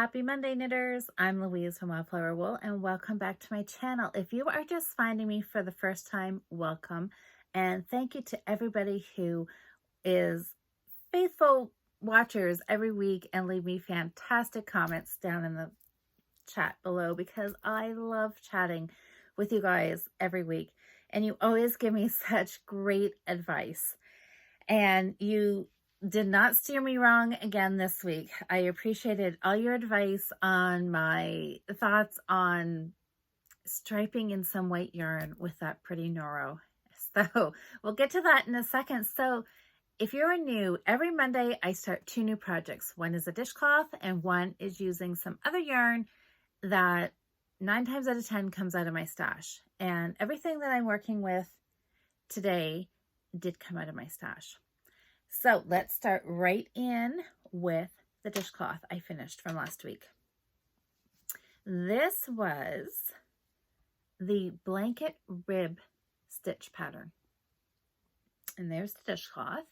Happy Monday, knitters. I'm Louise from Wildflower Wool, and welcome back to my channel. If you are just finding me for the first time, welcome. And thank you to everybody who is faithful watchers every week and leave me fantastic comments down in the chat below, because I love chatting with you guys every week. And you always give me such great advice. And you did not steer me wrong again this week. I appreciated all your advice on my thoughts on striping in some white yarn with that pretty Noro. So we'll get to that in a second. So if you're new, every Monday I start 2 new projects. One is a dishcloth and one is using some other yarn that 9 times out of 10 comes out of my stash. And everything that I'm working with today did come out of my stash. So let's start right in with the dishcloth I finished from last week. This was the blanket rib stitch pattern. And there's the dishcloth.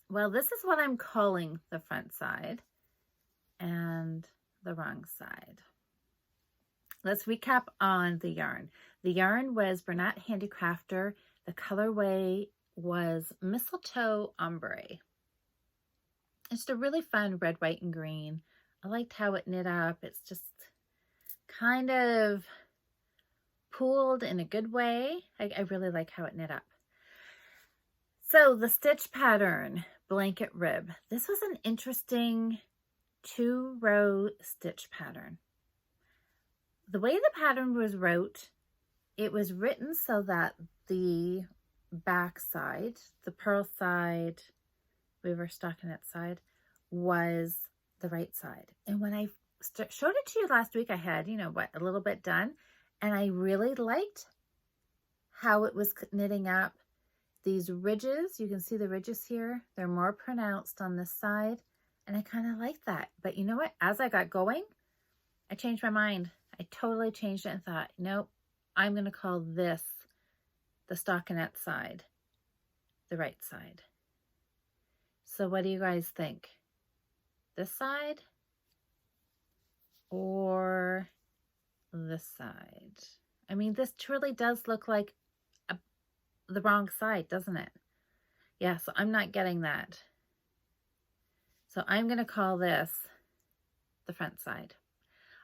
Well, this is what I'm calling the front side and the wrong side. Let's recap on the yarn. The yarn was Bernat Handicrafter. The colorway was Mistletoe Ombre. It's a really fun red, white, and green. I liked how it knit up. It's just kind of pooled in a good way. I really like how it knit up. So the stitch pattern, blanket rib. This was an interesting 2-row stitch pattern. The way the pattern was wrote, it was written so that the back side, the purl side, weaver stockinette side, was the right side. And when I showed it to you last week, I had, a little bit done, and I really liked how it was knitting up. These ridges, you can see the ridges here, they're more pronounced on this side, and I kind of like that. But you know what? As I got going, I changed my mind. I totally changed it and thought, nope, I'm going to call this the stockinette side, the right side. So what do you guys think? This side or this side? I mean, this truly does look like the wrong side, doesn't it? Yeah, so I'm not getting that. So I'm going to call this the front side.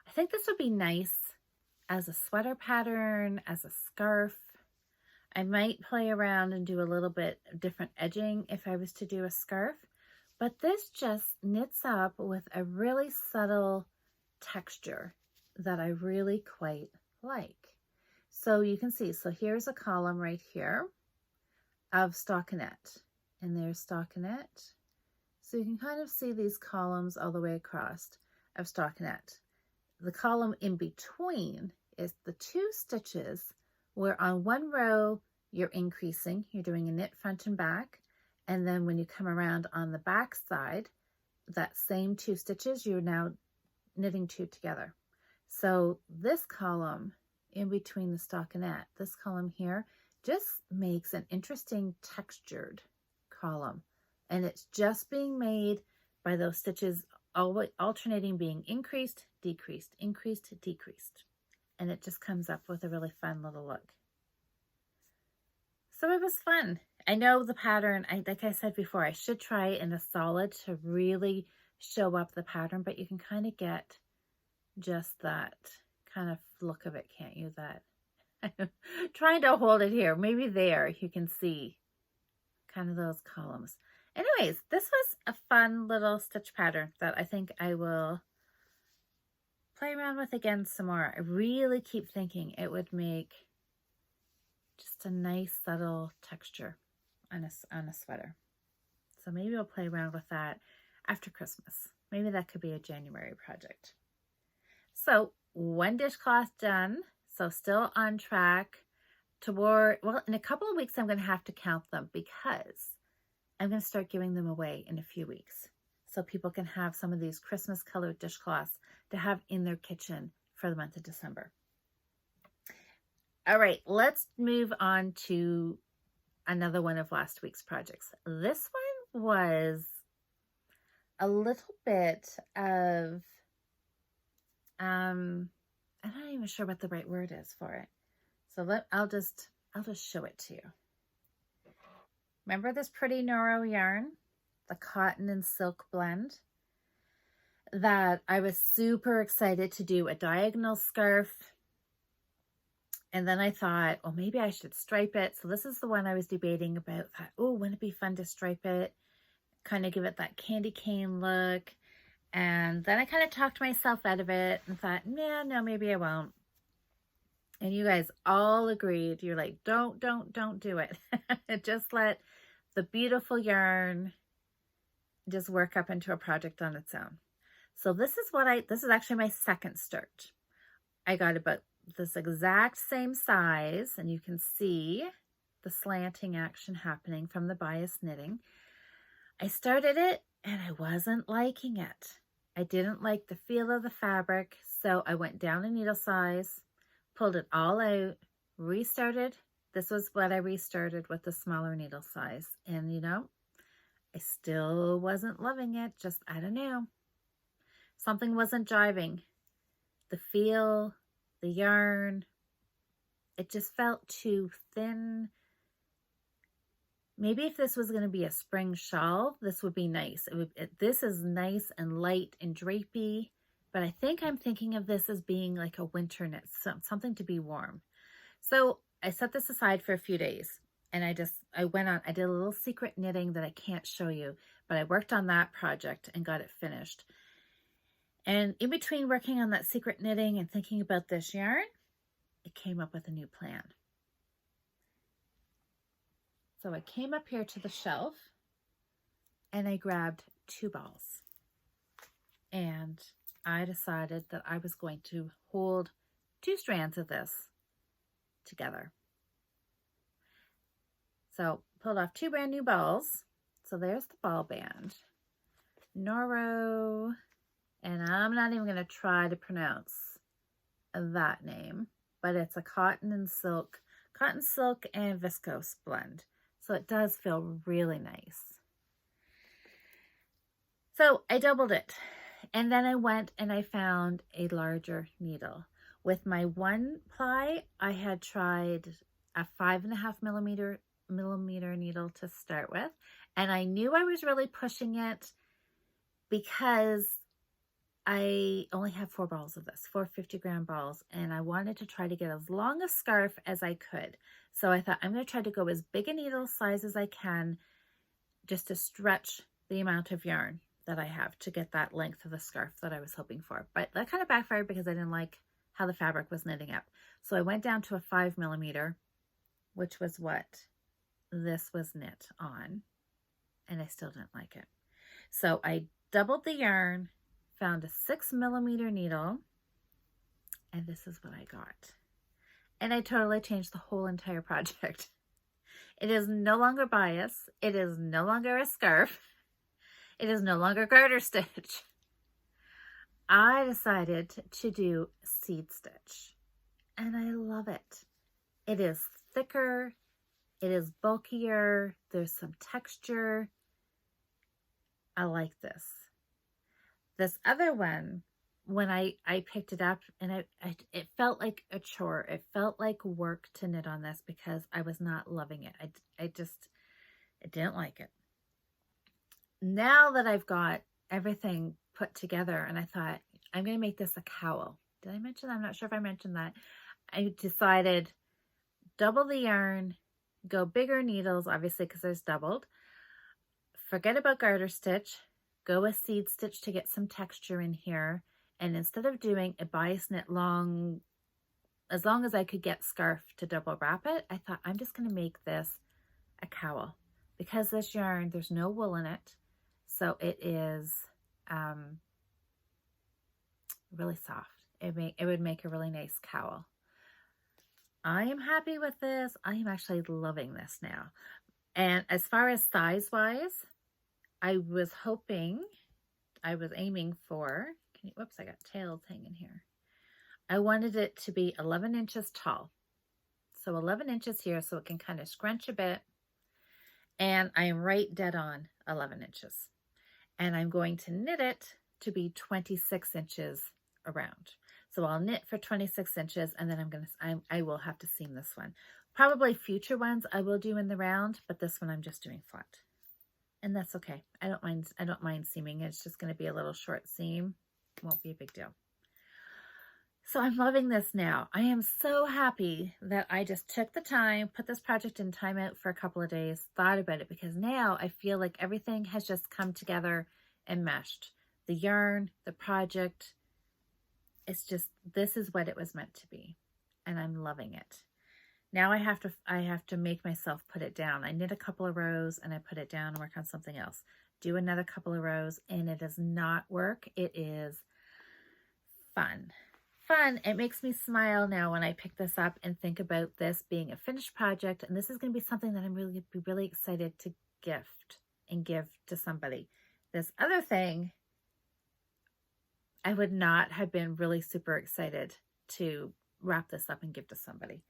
I think this would be nice as a sweater pattern, as a scarf. I might play around and do a little bit different edging if I was to do a scarf, but this just knits up with a really subtle texture that I really quite like. So you can see, so here's a column right here of stockinette, and there's stockinette. So you can kind of see these columns all the way across of stockinette. The column in between is the 2 stitches where on one row you're increasing, you're doing a knit front and back, and then when you come around on the back side, that same 2 stitches, you're now knitting 2 together. So this column in between the stockinette, this column here, just makes an interesting textured column, and it's just being made by those stitches alternating, being increased, decreased, increased, decreased. And it just comes up with a really fun little look. So it was fun. I know the pattern, like I said before, I should try it in a solid to really show up the pattern, but you can kind of get just that kind of look of it, can't you? That I'm trying to hold it here. Maybe there you can see kind of those columns. Anyways, this was a fun little stitch pattern that I think I will play around with again some more. I really keep thinking it would make just a nice subtle texture on a sweater. So maybe I'll play around with that after Christmas. Maybe that could be a January project. So 1 dishcloth done. So still on track toward, well, in a couple of weeks I'm going to have to count them because I'm going to start giving them away in a few weeks. So people can have some of these Christmas colored dishcloths to have in their kitchen for the month of December. All right, let's move on to another one of last week's projects. This one was a little bit of I'm not even sure what the right word is for it. So I'll just show it to you. Remember this pretty Noro yarn, the cotton and silk blend, that I was super excited to do a diagonal scarf. And then I thought, well, maybe I should stripe it. So this is the one I was debating about. Thought, oh, wouldn't it be fun to stripe it? Kind of give it that candy cane look. And then I kind of talked myself out of it and thought, yeah, no, maybe I won't. And you guys all agreed. You're like, don't do it. Just let the beautiful yarn just work up into a project on its own. So this is actually my second start. I got about this exact same size, and you can see the slanting action happening from the bias knitting. I started it and I wasn't liking it. I didn't like the feel of the fabric, so I went down a needle size, pulled it all out, restarted. This was what I restarted with the smaller needle size. And you know, I still wasn't loving it. Just, I don't know. Something wasn't jiving. The feel, the yarn, it just felt too thin. Maybe if this was going to be a spring shawl, this would be nice. This is nice and light and drapey, but I think I'm thinking of this as being like a winter knit, something to be warm. So I set this aside for a few days, and I did a little secret knitting that I can't show you, but I worked on that project and got it finished. And in between working on that secret knitting and thinking about this yarn, it came up with a new plan. So I came up here to the shelf and I grabbed 2 balls. And I decided that I was going to hold 2 strands of this together. So pulled off 2 brand new balls. So there's the ball band. Noro, and I'm not even going to try to pronounce that name, but it's a cotton silk and viscose blend. So it does feel really nice. So I doubled it, and then I went and I found a larger needle. With my 1 ply, I had tried a 5.5 millimeter needle to start with, and I knew I was really pushing it because I only have 4 balls of this, 4 50-gram balls, and I wanted to try to get as long a scarf as I could. So I thought I'm going to try to go as big a needle size as I can just to stretch the amount of yarn that I have to get that length of the scarf that I was hoping for. But that kind of backfired because I didn't like how the fabric was knitting up. So I went down to a 5 millimeter, which was what this was knit on, and I still didn't like it. So I doubled the yarn, found a 6 millimeter needle, and this is what I got. And I totally changed the whole entire project. It is no longer bias. It is no longer a scarf. It is no longer garter stitch. I decided to do seed stitch, and I love it. It is thicker. It is bulkier. There's some texture. I like this. This other one, when I picked it up, and it felt like a chore. It felt like work to knit on this because I was not loving it. I didn't like it. Now that I've got everything put together, and I thought, I'm going to make this a cowl. Did I mention that? I'm not sure if I mentioned that. I decided double the yarn, go bigger needles, obviously because there's doubled. Forget about garter stitch. Go with seed stitch to get some texture in here. And instead of doing a bias knit long, as long as I could get scarf to double wrap it, I thought I'm just going to make this a cowl. Because this yarn, there's no wool in it. So it is really soft. It would make a really nice cowl. I am happy with this. I am actually loving this now. And as far as size-wise, I was aiming for, whoops, I got tails hanging here. I wanted it to be 11 inches tall. So 11 inches here, so it can kind of scrunch a bit. And I am right dead on 11 inches. And I'm going to knit it to be 26 inches around. So I'll knit for 26 inches, and then I will have to seam this one. Probably future ones I will do in the round, but this one I'm just doing flat. And that's okay. I don't mind seaming. It's just going to be a little short seam. Won't be a big deal. So I'm loving this now. I am so happy that I just took the time, put this project in timeout for a couple of days, thought about it, because now I feel like everything has just come together and meshed. The yarn, the project, it's just, this is what it was meant to be. And I'm loving it. Now I have to make myself put it down. I knit a couple of rows and I put it down and work on something else. Do another couple of rows, and it does not work. It is fun. It makes me smile now when I pick this up and think about this being a finished project. And this is going to be something that I'm really excited to gift and give to somebody. This other thing, I would not have been really super excited to wrap this up and give to somebody.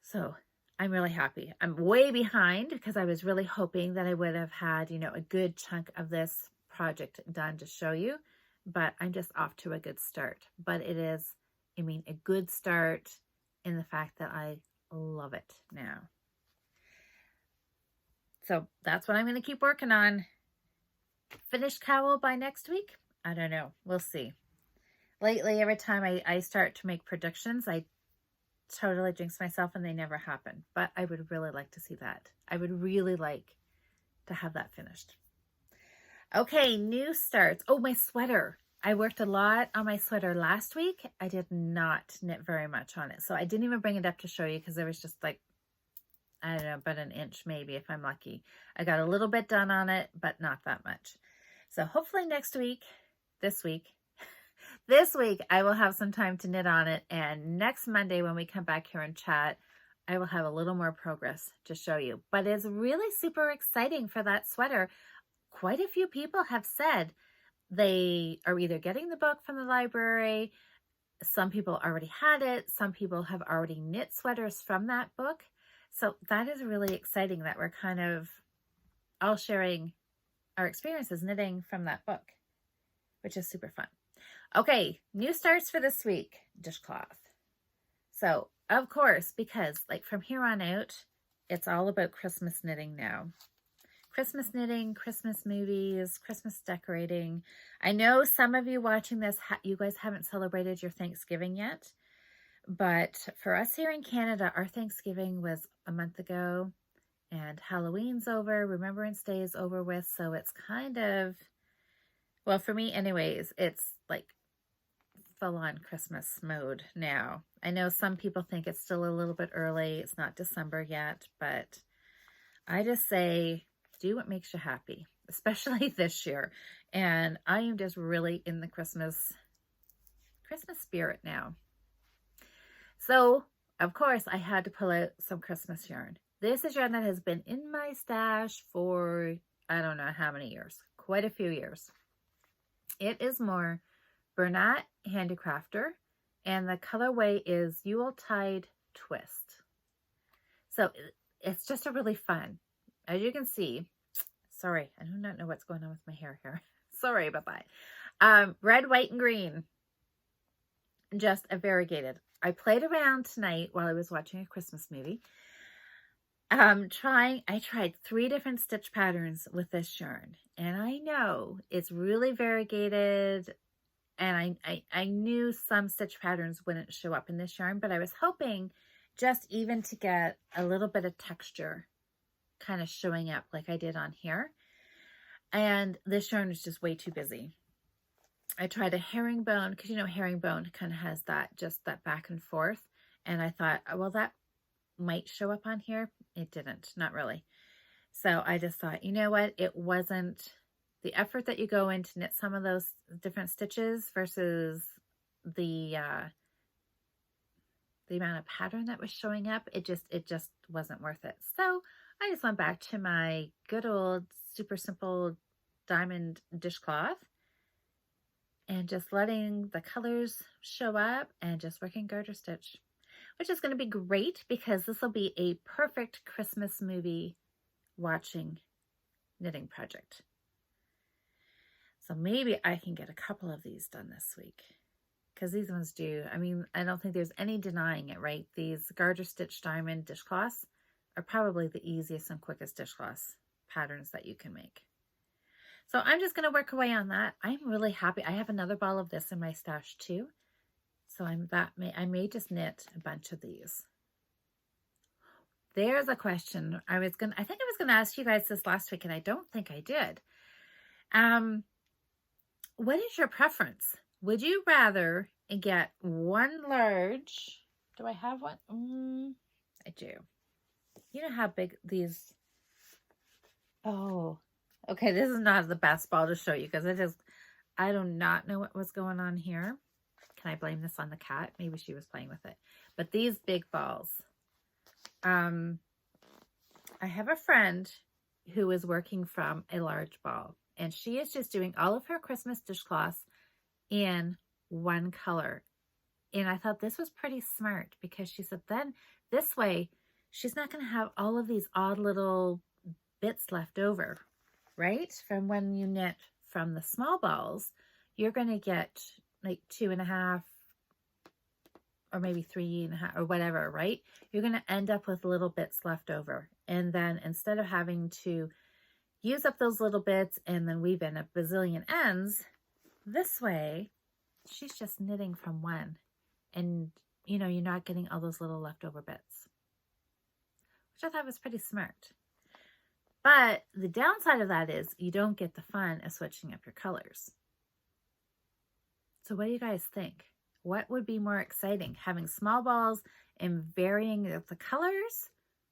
So I'm really happy. I'm way behind because I was really hoping that I would have had, a good chunk of this project done to show you, but I'm just off to a good start. But it is, a good start in the fact that I love it now. So that's what I'm going to keep working on. Finished cowl by next week? I don't know. We'll see. Lately, every time I start to make predictions, I totally jinx myself and they never happen. But I would really like to see that. I would really like to have that finished. Okay, new starts. Oh, my sweater. I worked a lot on my sweater last week. I did not knit very much on it. So I didn't even bring it up to show you because there was just like, I don't know, about an inch maybe if I'm lucky. I got a little bit done on it, but not that much. So hopefully this week I will have some time to knit on it. And next Monday when we come back here and chat, I will have a little more progress to show you. But it's really super exciting for that sweater. Quite a few people have said they are either getting the book from the library. Some people already had it. Some people have already knit sweaters from that book. So that is really exciting that we're kind of all sharing our experiences knitting from that book, which is super fun. Okay, new starts for this week, dishcloth. So, of course, because like from here on out, it's all about Christmas knitting now. Christmas knitting, Christmas movies, Christmas decorating. I know some of you watching this, you guys haven't celebrated your Thanksgiving yet. But for us here in Canada, our Thanksgiving was a month ago. And Halloween's over, Remembrance Day is over with. So it's kind of, well, for me anyways, it's like full-on Christmas mode now. I know some people think it's still a little bit early. It's not December yet, but I just say, do what makes you happy, especially this year. And I am just really in the Christmas spirit now. So, of course, I had to pull out some Christmas yarn. This is yarn that has been in my stash for, I don't know how many years, quite a few years. It is more Bernat Handicrafter, and the colorway is Yuletide Twist. So it's just a really fun, as you can see, sorry, I do not know what's going on with my hair here. Sorry about that. Red, white, and green. Just a variegated. I played around tonight while I was watching a Christmas movie. I tried 3 different stitch patterns with this yarn, and I know it's really variegated, and I knew some stitch patterns wouldn't show up in this yarn, but I was hoping just even to get a little bit of texture kind of showing up like I did on here. And this yarn is just way too busy. I tried a herringbone, because herringbone kind of has that, just that back and forth. And I thought, well, that might show up on here. It didn't, not really. So I just thought, you know what? It wasn't the effort that you go in to knit some of those different stitches versus the amount of pattern that was showing up. It just wasn't worth it. So I just went back to my good old super simple diamond dishcloth and just letting the colors show up and just working garter stitch, which is going to be great because this will be a perfect Christmas movie watching knitting project. So maybe I can get a couple of these done this week. because these ones do. I mean, I don't think there's any denying it, right? These garter stitch diamond dishcloths are probably the easiest and quickest dishcloths patterns that you can make. So I'm just going to work away on that. I'm really happy. I have another ball of this in my stash too. So I may just knit a bunch of these. There's a question. I think I was going to ask you guys this last week, and I don't think I did. What is your preference? Would you rather get one large? Do I have one? I do. You know how big these... Oh, okay. This is not the best ball to show you because I do not know what was going on here. Can I blame this on the cat? Maybe she was playing with it. But these big balls. I have a friend who is working from a large ball, and she is just doing all of her Christmas dishcloths in one color. And I thought this was pretty smart because she said then this way she's not going to have all of these odd little bits left over, right? From when you knit from the small balls, you're going to get like 2.5 or maybe 3.5 or whatever, right? You're going to end up with little bits left over. And then instead of having to use up those little bits and then weave in a bazillion ends, this way, she's just knitting from one. And, you know, you're not getting all those little leftover bits, which I thought was pretty smart. But the downside of that is you don't get the fun of switching up your colors. So what do you guys think? What would be more exciting? Having small balls and varying the colors,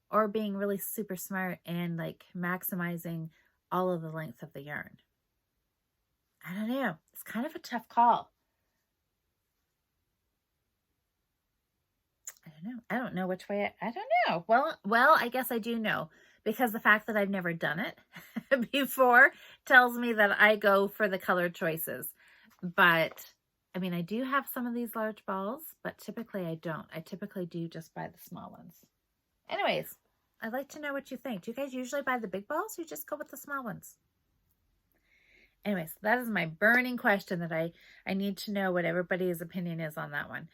or being really super smart and like maximizing all of the length of the yarn? I don't know. It's kind of a tough call. I don't know. I don't know which way. I don't know. Well, I guess I do know, because the fact that I've never done it before tells me that I go for the color choices. But I mean, I do have some of these large balls, but typically I don't. I typically do just buy the small ones. Anyways, I'd like to know what you think. Do you guys usually buy the big balls or you just go with the small ones? Anyways, that is my burning question that I need to know what everybody's opinion is on that one.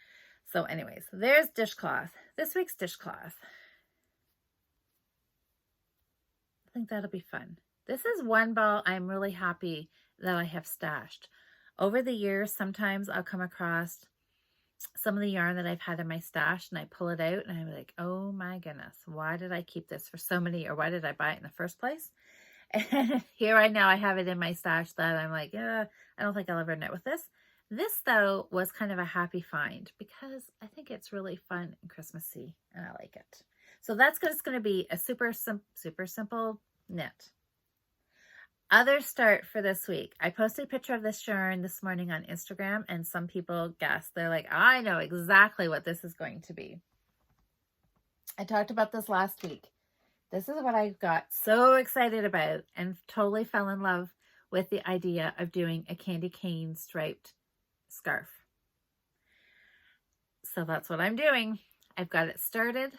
So anyways, there's dishcloth. This week's dishcloth. I think that'll be fun. This is one ball I'm really happy that I have stashed. Over the years, sometimes I'll come across some of the yarn that I've had in my stash and I pull it out and I'm like, oh my goodness, why did I keep this for so many, or why did I buy it in the first place? And here I have it in my stash that I'm like, yeah, I don't think I'll ever knit with this. This though was kind of a happy find because I think it's really fun and Christmassy and I like it. So that's just going to be a super simple knit. Other start for this week. I posted a picture of this yarn this morning on Instagram and some people guessed. They're like, I know exactly what this is going to be. I talked about this last week. This is what I got so excited about and totally fell in love with the idea of doing a candy cane striped scarf. So that's what I'm doing. I've got it started.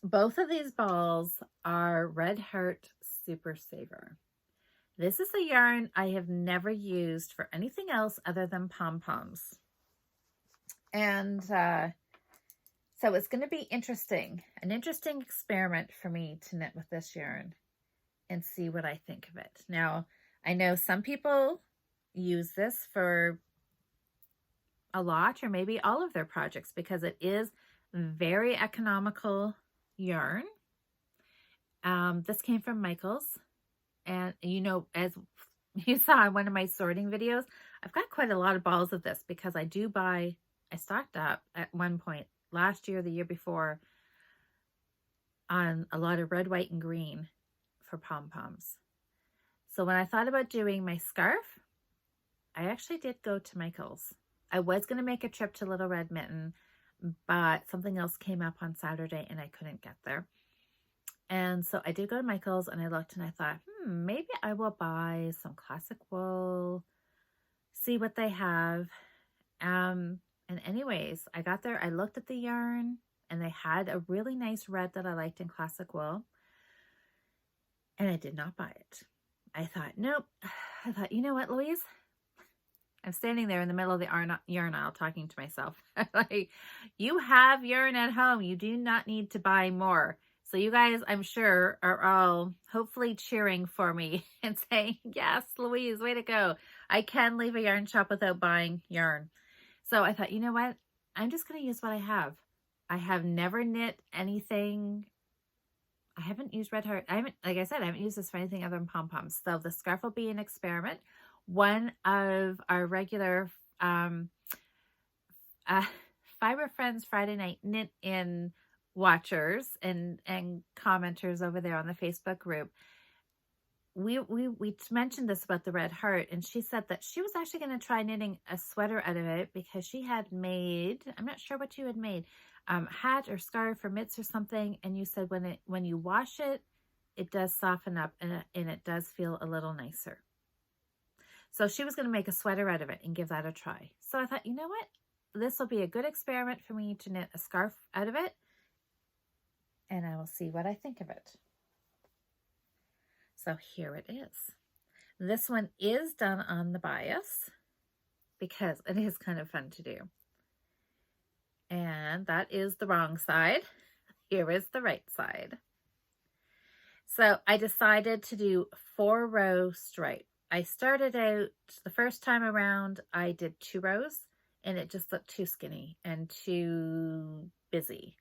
Both of these balls are Red Heart Super Saver. This is a yarn I have never used for anything else other than pom-poms. And so it's going to be interesting, an interesting experiment for me to knit with this yarn and see what I think of it. Now, I know some people use this for a lot or maybe all of their projects because it is very economical yarn. This came from Michael's. And, you know, as you saw in one of my sorting videos, I've got quite a lot of balls of this because I stocked up at one point last year, the year before, on a lot of red, white, and green for pom-poms. So when I thought about doing my scarf, I actually did go to Michael's. I was going to make a trip to Little Red Mitten, but something else came up on Saturday and I couldn't get there. And so I did go to Michael's and I looked and I thought, maybe I will buy some classic wool, see what they have. And anyways, I got there, I looked at the yarn and they had a really nice red that I liked in classic wool. And I did not buy it. I thought, nope. I thought, you know what, Louise? I'm standing there in the middle of the yarn aisle talking to myself. Like, you have yarn at home. You do not need to buy more. So you guys, I'm sure, are all hopefully cheering for me and saying, yes, Louise, way to go. I can leave a yarn shop without buying yarn. So I thought, you know what? I'm just going to use what I have. I have never knit anything. I haven't used Red Heart. Like I said, I haven't used this for anything other than pom-poms. So the scarf will be an experiment. One of our regular Fiber Friends Friday Night Knit In watchers and commenters over there on the Facebook group, we mentioned this about the Red Heart, and she said that she was actually going to try knitting a sweater out of it because she had made, I'm not sure what you had made, hat or scarf or mitts or something, and you said when you wash it, it does soften up and it does feel a little nicer. So she was going to make a sweater out of it and give that a try. So I thought, you know what? This will be a good experiment for me to knit a scarf out of it, and I will see what I think of it. So here it is. This one is done on the bias because it is kind of fun to do. And that is the wrong side. Here is the right side. So I decided to do 4-row stripe. I started out, the first time around, I did 2 rows, and it just looked too skinny and too busy.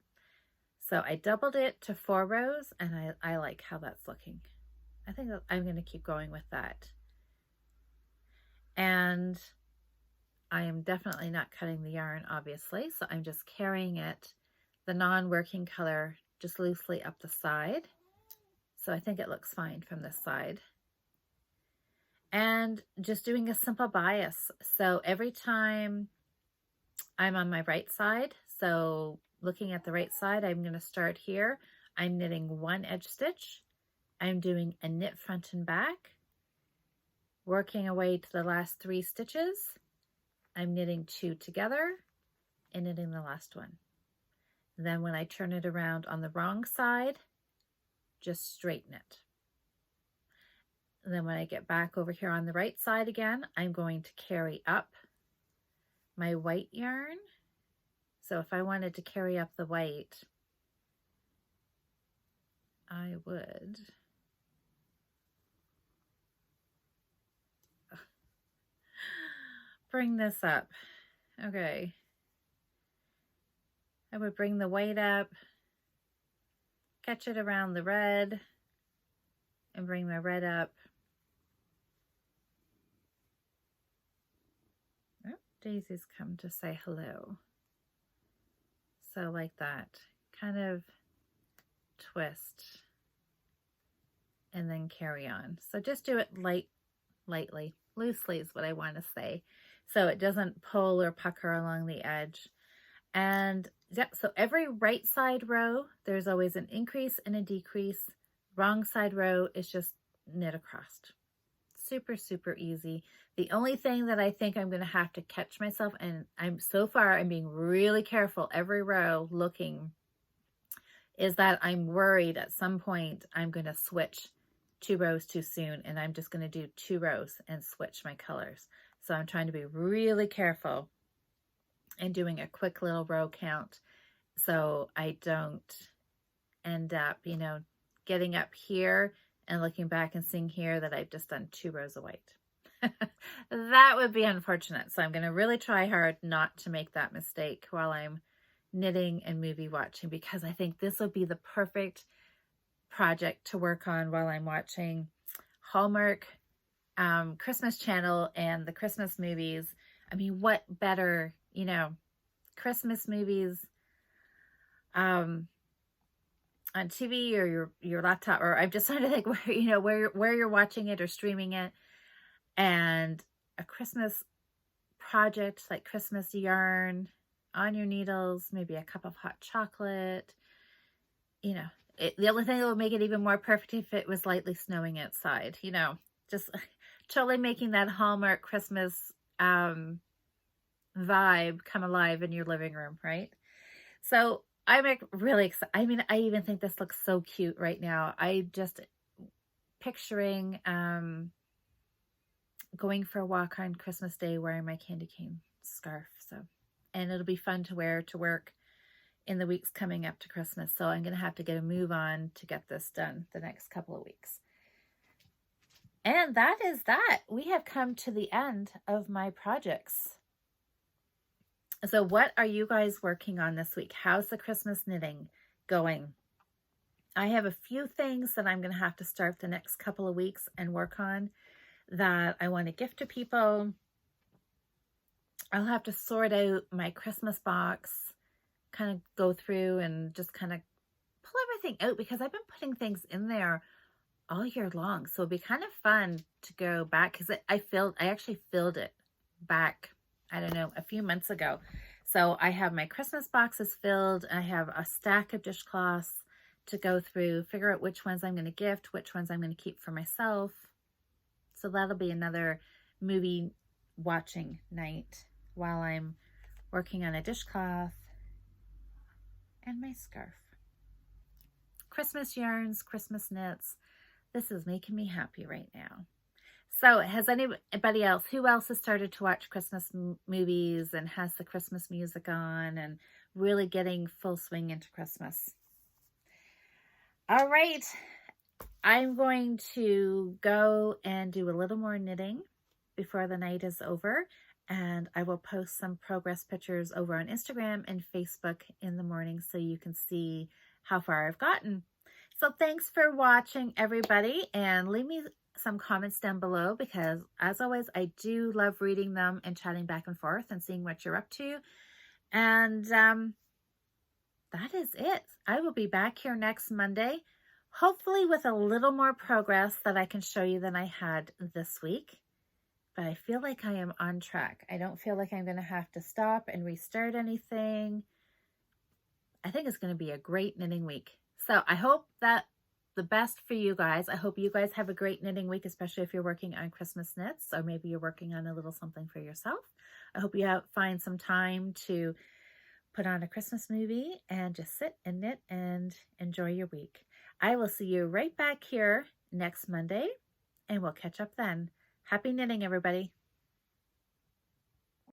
So I doubled it to 4 rows, and I like how that's looking. I think I'm going to keep going with that. And I am definitely not cutting the yarn, obviously, so I'm just carrying it, the non-working color, just loosely up the side. So I think it looks fine from this side. And just doing a simple bias. So every time I'm on my right side, so looking at the right side, I'm going to start here. I'm knitting 1 edge stitch. I'm doing a knit front and back, working away to the last 3 stitches. I'm knitting 2 together and knitting the last one. Then when I turn it around on the wrong side, just straighten it. And then when I get back over here on the right side again, I'm going to carry up my white yarn. So if I wanted to carry up the white, I would bring this up. Okay. I would bring the white up, catch it around the red, and bring my red up. Oh, Daisy's come to say hello. So like that, kind of twist and then carry on. So just do it lightly, loosely is what I want to say, so it doesn't pull or pucker along the edge. And yeah, so every right side row, there's always an increase and a decrease. Wrong side row is just knit across. Super, super easy. The only thing that I think I'm going to have to catch myself, and I'm being really careful every row looking, is that I'm worried at some point I'm going to switch 2 rows too soon, and I'm just going to do 2 rows and switch my colors. So I'm trying to be really careful and doing a quick little row count so I don't end up, you know, getting up here and looking back and seeing here that I've just done 2 rows of white. That would be unfortunate. So I'm going to really try hard not to make that mistake while I'm knitting and movie watching, because I think this will be the perfect project to work on while I'm watching Hallmark Christmas Channel and the Christmas movies. I mean, what better, you know, Christmas movies on TV or your laptop, or I'm just trying to think where, you know, where you're watching it or streaming it, and a Christmas project like Christmas yarn on your needles, maybe a cup of hot chocolate, you know. The only thing that would make it even more perfect if it was lightly snowing outside, you know, just totally making that Hallmark Christmas vibe come alive in your living room, right? So I'm really excited. I mean, I even think this looks so cute right now. I just picturing going for a walk on Christmas Day wearing my candy cane scarf. So, and it'll be fun to wear to work in the weeks coming up to Christmas. So I'm going to have to get a move on to get this done the next couple of weeks. And that is that. We have come to the end of my projects. So what are you guys working on this week? How's the Christmas knitting going? I have a few things that I'm going to have to start the next couple of weeks and work on that I want to gift to people. I'll have to sort out my Christmas box, kind of go through and just kind of pull everything out because I've been putting things in there all year long. So it'll be kind of fun to go back because I actually filled it back, I don't know, a few months ago. So I have my Christmas boxes filled. I have a stack of dishcloths to go through, figure out which ones I'm going to gift, which ones I'm going to keep for myself. So that'll be another movie watching night while I'm working on a dishcloth and my scarf. Christmas yarns, Christmas knits. This is making me happy right now. So has anybody else, who else has started to watch Christmas movies and has the Christmas music on and really getting full swing into Christmas? All right, I'm going to go and do a little more knitting before the night is over, and I will post some progress pictures over on Instagram and Facebook in the morning so you can see how far I've gotten. So thanks for watching, everybody, and leave me some comments down below because, as always, I do love reading them and chatting back and forth and seeing what you're up to. And that is it. I will be back here next Monday, hopefully with a little more progress that I can show you than I had this week. But I feel like I am on track. I don't feel like I'm going to have to stop and restart anything. I think it's going to be a great knitting week. So I hope that the best for you guys. I hope you guys have a great knitting week, especially if you're working on Christmas knits, or maybe you're working on a little something for yourself. I hope you find some time to put on a Christmas movie and just sit and knit and enjoy your week. I will see you right back here next Monday, and we'll catch up then. Happy knitting, everybody.